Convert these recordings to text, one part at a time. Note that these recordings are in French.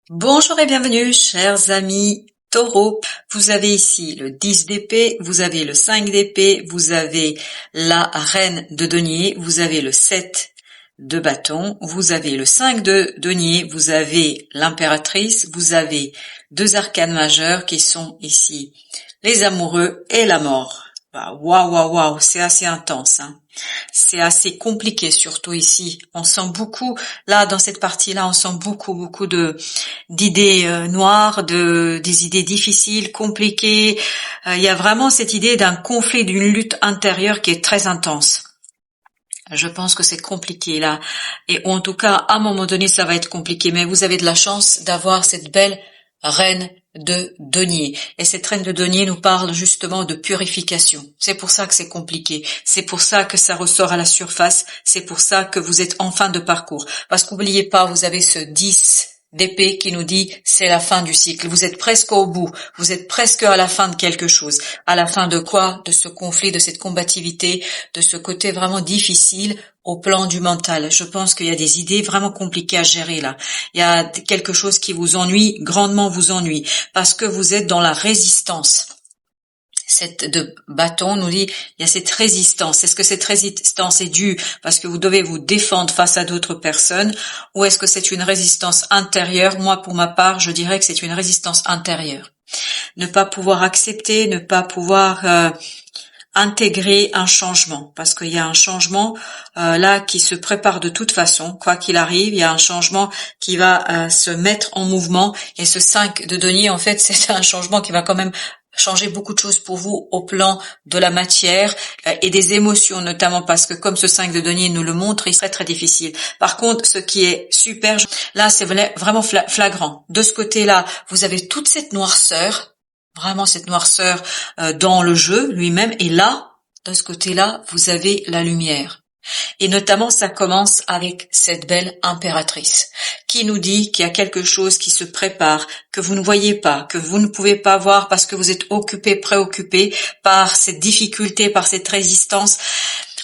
Bonjour et bienvenue, chers amis taureaux. Vous avez ici le 10 d'épée, vous avez le 5 d'épée, vous avez la reine de denier, vous avez le 7 de bâton, vous avez le 5 de denier, vous avez l'impératrice, vous avez deux arcanes majeurs qui sont ici les amoureux et la mort. Waouh, waouh, waouh, c'est assez intense, hein. C'est assez compliqué, surtout ici. On sent beaucoup, là, dans cette partie-là, on sent beaucoup d'idées noires, des idées difficiles, compliquées. Il y a vraiment cette idée d'un conflit, d'une lutte intérieure qui est très intense. Je pense que c'est compliqué là. Et en tout cas, à un moment donné, ça va être compliqué. Mais vous avez de la chance d'avoir cette belle reine de denier. Et cette reine de denier nous parle justement de purification. C'est pour ça que c'est compliqué. C'est pour ça que ça ressort à la surface. C'est pour ça que vous êtes en fin de parcours. Parce qu'oubliez pas, vous avez ce 10 d'épée qui nous dit c'est la fin du cycle. Vous êtes presque au bout. Vous êtes presque à la fin de quelque chose. À la fin de quoi? De ce conflit, de cette combativité, de ce côté vraiment difficile au plan du mental. Je pense qu'il y a des idées vraiment compliquées à gérer là. Il y a quelque chose qui vous ennuie, grandement vous ennuie, parce que vous êtes dans la résistance. Cette de bâton nous dit, il y a cette résistance. Est-ce que cette résistance est due parce que vous devez vous défendre face à d'autres personnes, ou est-ce que c'est une résistance intérieure? Moi, pour ma part, je dirais que c'est une résistance intérieure. Ne pas pouvoir accepter, ne pas pouvoir intégrer un changement, parce qu'il y a un changement là qui se prépare de toute façon, quoi qu'il arrive, il y a un changement qui va se mettre en mouvement, et ce 5 de denier, en fait, c'est un changement qui va quand même changer beaucoup de choses pour vous au plan de la matière et des émotions notamment, parce que comme ce 5 de denier nous le montre, il serait très difficile. Par contre, ce qui est super, là c'est vraiment flagrant. De ce côté-là, vous avez toute cette noirceur, vraiment cette noirceur dans le jeu lui-même, et là, de ce côté-là, vous avez la lumière. Et notamment, ça commence avec cette belle impératrice qui nous dit qu'il y a quelque chose qui se prépare, que vous ne voyez pas, que vous ne pouvez pas voir parce que vous êtes occupé, préoccupé par cette difficulté, par cette résistance.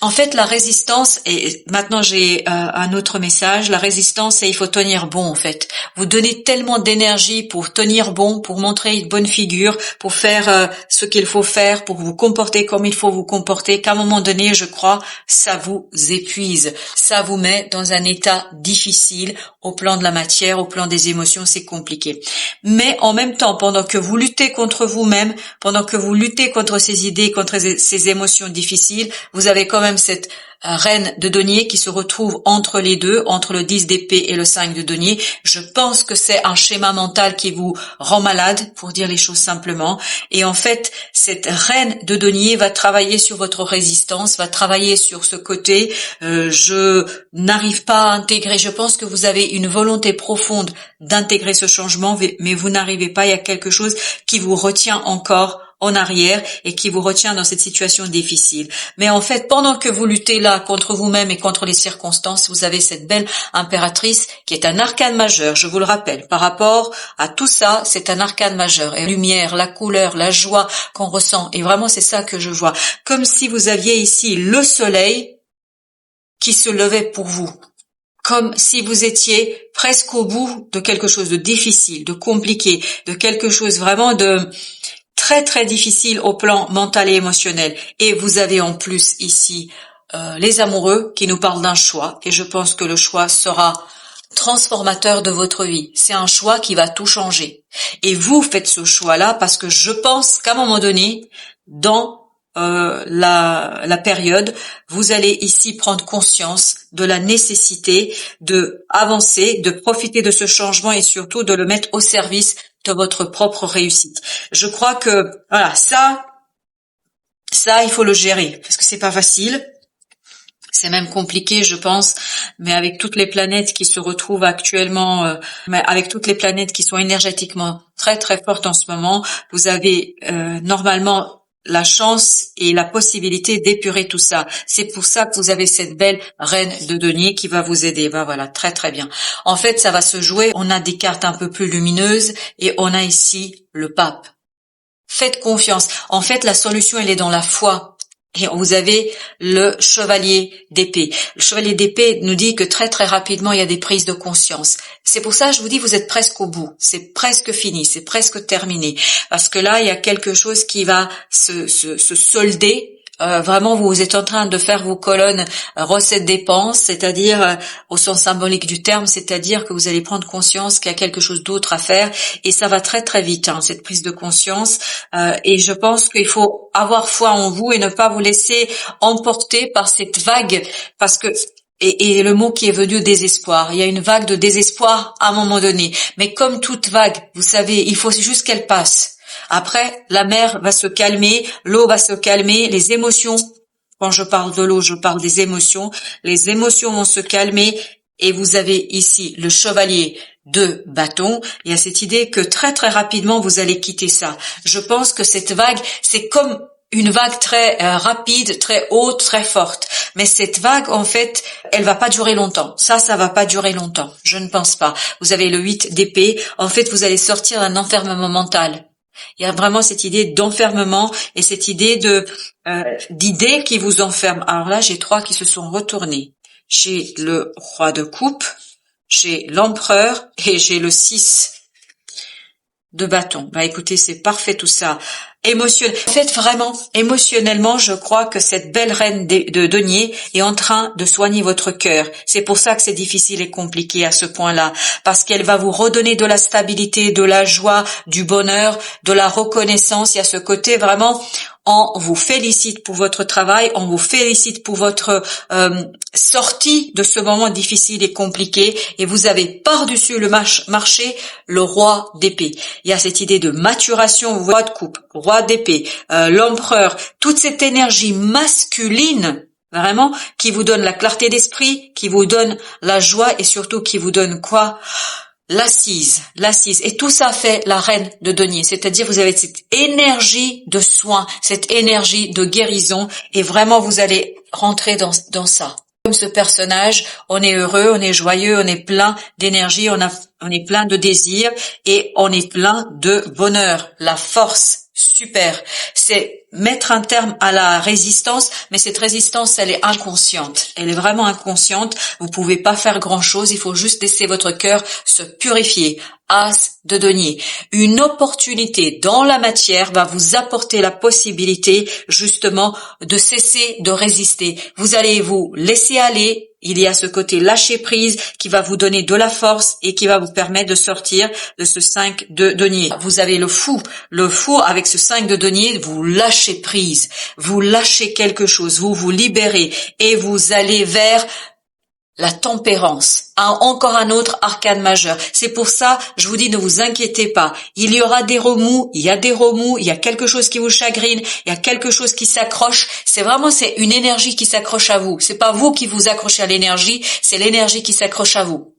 En fait, la résistance, et maintenant j'ai un autre message, la résistance, c'est il faut tenir bon en fait. Vous donnez tellement d'énergie pour tenir bon, pour montrer une bonne figure, pour faire ce qu'il faut faire, pour vous comporter comme il faut vous comporter, qu'à un moment donné, je crois, ça vous épuise. Ça vous met dans un état difficile au plan de la matière, au plan des émotions, c'est compliqué. Mais en même temps, pendant que vous luttez contre vous-même, pendant que vous luttez contre ces idées, contre ces émotions difficiles, vous avez quand même cette reine de denier qui se retrouve entre les deux, entre le 10 d'épée et le 5 de denier. Je pense que c'est un schéma mental qui vous rend malade, pour dire les choses simplement. Et en fait, cette reine de denier va travailler sur votre résistance, va travailler sur ce côté je n'arrive pas à intégrer. Je pense que vous avez une volonté profonde d'intégrer ce changement, mais vous n'arrivez pas. Il y a quelque chose qui vous retient encore en arrière et qui vous retient dans cette situation difficile. Mais en fait, pendant que vous luttez là contre vous-même et contre les circonstances, vous avez cette belle impératrice qui est un arcane majeur, je vous le rappelle. Par rapport à tout ça, c'est un arcane majeur. Et la lumière, la couleur, la joie qu'on ressent, et vraiment c'est ça que je vois. Comme si vous aviez ici le soleil qui se levait pour vous. Comme si vous étiez presque au bout de quelque chose de difficile, de compliqué, de quelque chose vraiment de très difficile au plan mental et émotionnel. Et vous avez en plus ici les amoureux qui nous parlent d'un choix, et je pense que le choix sera transformateur de votre vie. C'est un choix qui va tout changer. Et vous faites ce choix-là parce que je pense qu'à un moment donné, dans la période, vous allez ici prendre conscience de la nécessité de avancer, de profiter de ce changement et surtout de le mettre au service de votre propre réussite. Je crois que voilà, ça il faut le gérer parce que c'est pas facile. C'est même compliqué, je pense, mais avec toutes les planètes qui se retrouvent actuellement, avec toutes les planètes qui sont énergétiquement très fortes en ce moment, vous avez normalement la chance et la possibilité d'épurer tout ça. C'est pour ça que vous avez cette belle reine de denier qui va vous aider. Ben voilà, très bien. En fait, ça va se jouer. On a des cartes un peu plus lumineuses et on a ici le pape. Faites confiance. En fait, la solution, elle est dans la foi. Et vous avez le chevalier d'épée. Le chevalier d'épée nous dit que très très rapidement il y a des prises de conscience. C'est pour ça que je vous dis vous êtes presque au bout, c'est presque fini, c'est presque terminé. Parce que là il y a quelque chose qui va se solder. Vraiment, vous êtes en train de faire vos colonnes recettes dépenses, c'est-à-dire au sens symbolique du terme, c'est-à-dire que vous allez prendre conscience qu'il y a quelque chose d'autre à faire et ça va très très vite, cette prise de conscience. Et je pense qu'il faut avoir foi en vous et ne pas vous laisser emporter par cette vague, parce que et le mot qui est venu, désespoir. Il y a une vague de désespoir à un moment donné. Mais comme toute vague, vous savez, il faut juste qu'elle passe. Après, la mer va se calmer, l'eau va se calmer, les émotions, quand je parle de l'eau, je parle des émotions, les émotions vont se calmer et vous avez ici le chevalier de bâton. Il y a cette idée que très très rapidement vous allez quitter ça. Je pense que cette vague, c'est comme une vague très rapide, très haute, très forte. Mais cette vague, en fait, elle va pas durer longtemps. Ça va pas durer longtemps. Je ne pense pas. Vous avez le 8 d'épée. En fait, vous allez sortir d'un enfermement mental. Il y a vraiment cette idée d'enfermement et cette idée d'idées qui vous enferment. Alors là, j'ai 3 qui se sont retournés. J'ai le roi de coupe, j'ai l'empereur et j'ai le 6 de bâton. Bah écoutez, c'est parfait tout ça. En fait, vraiment, émotionnellement, je crois que cette belle reine de denier est en train de soigner votre cœur. C'est pour ça que c'est difficile et compliqué à ce point-là, parce qu'elle va vous redonner de la stabilité, de la joie, du bonheur, de la reconnaissance. Il y a ce côté vraiment, on vous félicite pour votre travail, on vous félicite pour votre sortie de ce moment difficile et compliqué, et vous avez par-dessus le marché le roi d'épée. Il y a cette idée de maturation, roi de coupe, roi d'épée, l'empereur, toute cette énergie masculine, vraiment, qui vous donne la clarté d'esprit, qui vous donne la joie et surtout qui vous donne quoi? L'assise. Et tout ça fait la reine de denier. C'est-à-dire, vous avez cette énergie de soin, cette énergie de guérison et vraiment, vous allez rentrer dans ça. Comme ce personnage, on est heureux, on est joyeux, on est plein d'énergie, on est plein de désir et on est plein de bonheur. La force. Super. C'est mettre un terme à la résistance, mais cette résistance, elle est inconsciente. Elle est vraiment inconsciente. Vous pouvez pas faire grand chose. Il faut juste laisser votre cœur se purifier. As de denier. Une opportunité dans la matière va vous apporter la possibilité, justement, de cesser de résister. Vous allez vous laisser aller. Il y a ce côté lâcher prise qui va vous donner de la force et qui va vous permettre de sortir de ce 5 de denier. Vous avez le fou avec ce 5 de denier, vous lâchez prise, vous lâchez quelque chose, vous vous libérez et vous allez vers la tempérance, encore un autre arcane majeur. C'est pour ça, je vous dis, ne vous inquiétez pas. Il y aura des remous, il y a quelque chose qui vous chagrine, il y a quelque chose qui s'accroche. C'est une énergie qui s'accroche à vous. C'est pas vous qui vous accrochez à l'énergie, c'est l'énergie qui s'accroche à vous.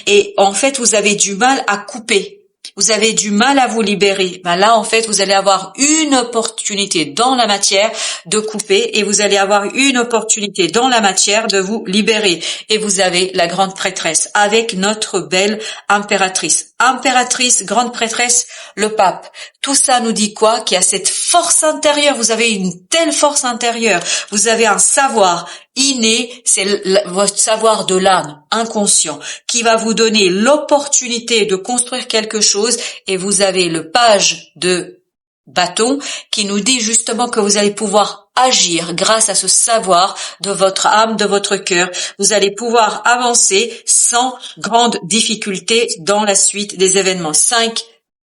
Et en fait, vous avez du mal à couper. Vous avez du mal à vous libérer. Là, en fait, vous allez avoir une opportunité dans la matière de couper et vous allez avoir une opportunité dans la matière de vous libérer. Et vous avez la grande prêtresse avec notre belle impératrice. Impératrice, grande prêtresse, le pape. Tout ça nous dit quoi? Qu'il y a cette force intérieure. Vous avez une telle force intérieure. Vous avez un savoir inné, c'est votre savoir de l'âme inconscient qui va vous donner l'opportunité de construire quelque chose et vous avez le page de bâton qui nous dit justement que vous allez pouvoir agir grâce à ce savoir de votre âme, de votre cœur. Vous allez pouvoir avancer sans grande difficulté dans la suite des événements. 5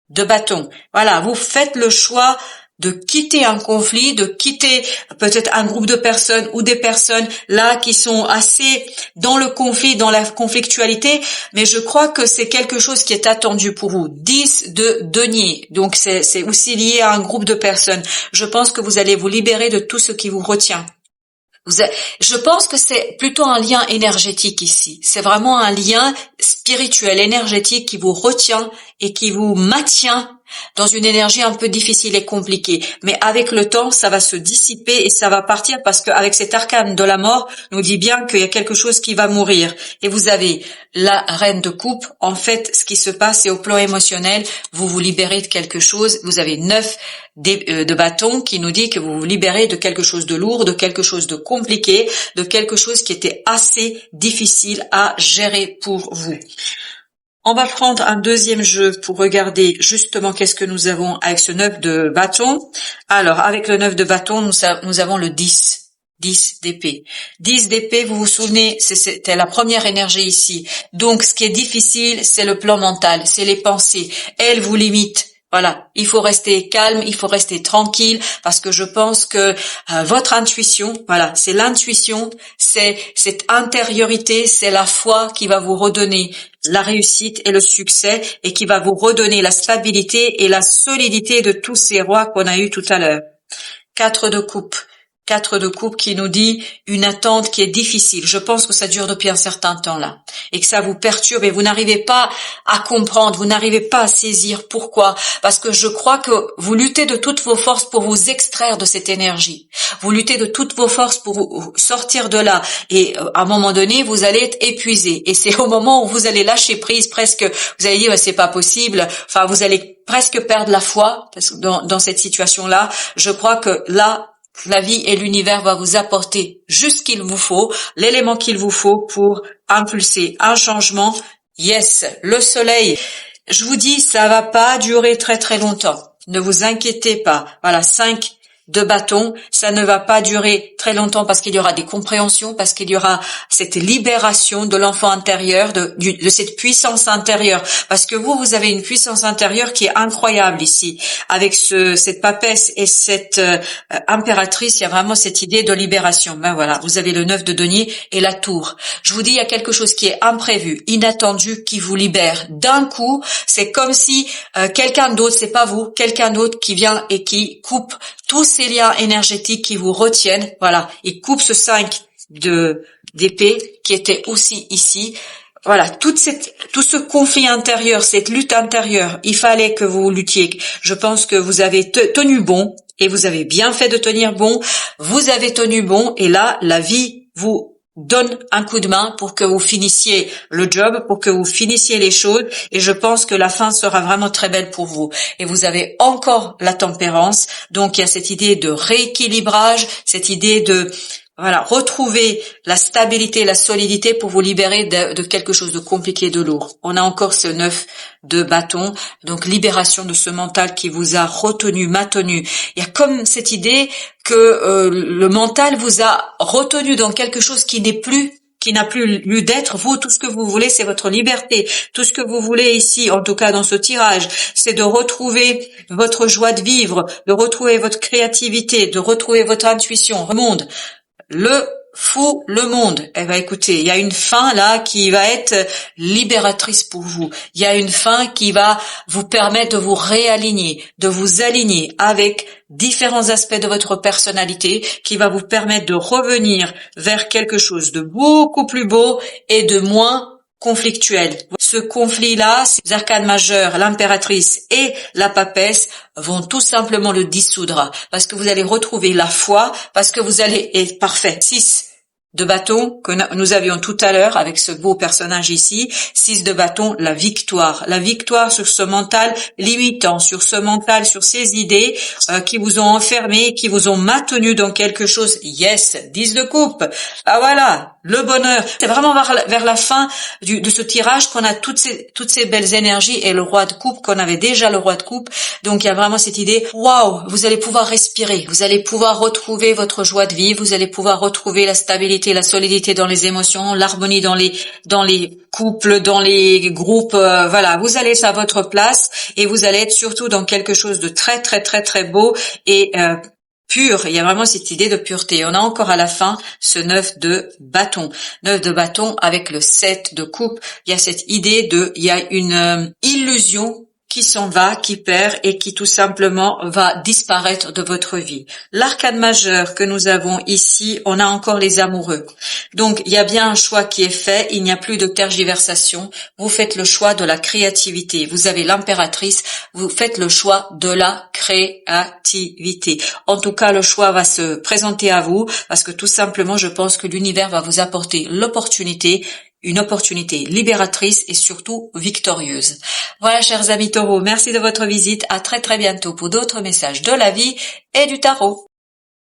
de bâton. Voilà, vous faites le choix de quitter un conflit, de quitter peut-être un groupe de personnes ou des personnes là qui sont assez dans le conflit, dans la conflictualité, mais je crois que c'est quelque chose qui est attendu pour vous. 10 de denier, donc c'est aussi lié à un groupe de personnes. Je pense que vous allez vous libérer de tout ce qui vous retient. Je pense que c'est plutôt un lien énergétique ici. C'est vraiment un lien spirituel, énergétique qui vous retient et qui vous maintient dans une énergie un peu difficile et compliquée. Mais avec le temps, ça va se dissiper et ça va partir parce qu'avec cet arcane de la mort, nous dit bien qu'il y a quelque chose qui va mourir. Et vous avez la reine de coupe. En fait, ce qui se passe, c'est au plan émotionnel, vous vous libérez de quelque chose. Vous avez 9 de bâton qui nous dit que vous vous libérez de quelque chose de lourd, de quelque chose de compliqué, de quelque chose qui était assez difficile à gérer pour vous. On va prendre un deuxième jeu pour regarder justement qu'est-ce que nous avons avec ce 9 de bâton. Alors, avec le 9 de bâton, nous avons le 10. 10 d'épée. 10 d'épée, vous vous souvenez, c'était la première énergie ici. Donc, ce qui est difficile, c'est le plan mental, c'est les pensées. Elles vous limitent. Voilà, il faut rester calme, il faut rester tranquille parce que je pense que votre intuition, voilà, c'est l'intuition, c'est cette intériorité, c'est la foi qui va vous redonner la réussite et le succès et qui va vous redonner la stabilité et la solidité de tous ces rois qu'on a eu tout à l'heure. 4 de coupe. 4 de coupe qui nous dit une attente qui est difficile. Je pense que ça dure depuis un certain temps là et que ça vous perturbe et vous n'arrivez pas à comprendre, vous n'arrivez pas à saisir pourquoi. Parce que je crois que vous luttez de toutes vos forces pour vous extraire de cette énergie. Vous luttez de toutes vos forces pour vous sortir de là et à un moment donné, vous allez être épuisé et c'est au moment où vous allez lâcher prise presque, vous allez dire c'est pas possible, enfin vous allez presque perdre la foi parce que dans cette situation-là, je crois que là, la vie et l'univers va vous apporter juste ce qu'il vous faut, l'élément qu'il vous faut pour impulser un changement. Yes, le soleil. Je vous dis, ça va pas durer très très longtemps. Ne vous inquiétez pas. Voilà, 5 de bâton, ça ne va pas durer très longtemps parce qu'il y aura des compréhensions, parce qu'il y aura cette libération de l'enfant intérieur, de cette puissance intérieure. Parce que vous avez une puissance intérieure qui est incroyable ici. Avec cette papesse et cette impératrice, il y a vraiment cette idée de libération. Ben voilà, vous avez le 9 de denier et la tour. Je vous dis, il y a quelque chose qui est imprévu, inattendu, qui vous libère. D'un coup, c'est comme si quelqu'un d'autre, c'est pas vous, quelqu'un d'autre qui vient et qui coupe tous ces liens énergétiques qui vous retiennent. Voilà, il coupe ce 5 d'épée qui était aussi ici. Voilà, tout ce conflit intérieur, cette lutte intérieure, il fallait que vous luttiez. Je pense que vous avez tenu bon et vous avez bien fait de tenir bon. Vous avez tenu bon et là, la vie vous donne un coup de main pour que vous finissiez le job, pour que vous finissiez les choses et je pense que la fin sera vraiment très belle pour vous. Et vous avez encore la tempérance, donc il y a cette idée de rééquilibrage, cette idée de retrouver la stabilité, la solidité pour vous libérer de quelque chose de compliqué, de lourd. On a encore ce 9 de bâton, donc libération de ce mental qui vous a retenu, maintenu. Il y a comme cette idée que le mental vous a retenu dans quelque chose qui n'a plus lieu d'être. Vous, tout ce que vous voulez, c'est votre liberté. Tout ce que vous voulez ici, en tout cas dans ce tirage, c'est de retrouver votre joie de vivre, de retrouver votre créativité, de retrouver votre intuition. Le monde. Le monde. Eh ben, écoutez, il y a une fin là qui va être libératrice pour vous. Il y a une fin qui va vous permettre de vous réaligner, de vous aligner avec différents aspects de votre personnalité qui va vous permettre de revenir vers quelque chose de beaucoup plus beau et de moins conflictuel. Ce conflit-là, ces arcanes majeures, l'impératrice et la papesse vont tout simplement le dissoudre parce que vous allez retrouver la foi, parce que vous allez être parfait. 6 de bâton que nous avions tout à l'heure avec ce beau personnage ici. 6 de bâton, la victoire. La victoire sur ce mental limitant, sur ce mental, sur ces idées qui vous ont enfermé, qui vous ont maintenu dans quelque chose. Yes, 10 de coupe. Ah voilà, le bonheur. C'est vraiment vers la fin de ce tirage qu'on a toutes ces belles énergies et le roi de coupe, qu'on avait déjà le roi de coupe. Donc il y a vraiment cette idée, waouh, vous allez pouvoir respirer, vous allez pouvoir retrouver votre joie de vivre, vous allez pouvoir retrouver la stabilité, la solidité dans les émotions, l'harmonie dans les couples, dans les groupes. Voilà, vous allez être à votre place et vous allez être surtout dans quelque chose de très très très très beau et pur. Il y a vraiment cette idée de pureté. On a encore à la fin ce 9 de bâton. 9 de bâton avec le 7 de coupe. Il y a cette idée il y a une illusion qui s'en va, qui perd et qui tout simplement va disparaître de votre vie. L'arcane majeur que nous avons ici, on a encore les amoureux. Donc il y a bien un choix qui est fait, il n'y a plus de tergiversation. Vous faites le choix de la créativité. Vous avez l'impératrice, vous faites le choix de la créativité. En tout cas, le choix va se présenter à vous parce que tout simplement, je pense que l'univers va vous apporter l'opportunité, une opportunité libératrice et surtout victorieuse. Voilà, chers amis taureaux, merci de votre visite. À très très bientôt pour d'autres messages de la vie et du tarot.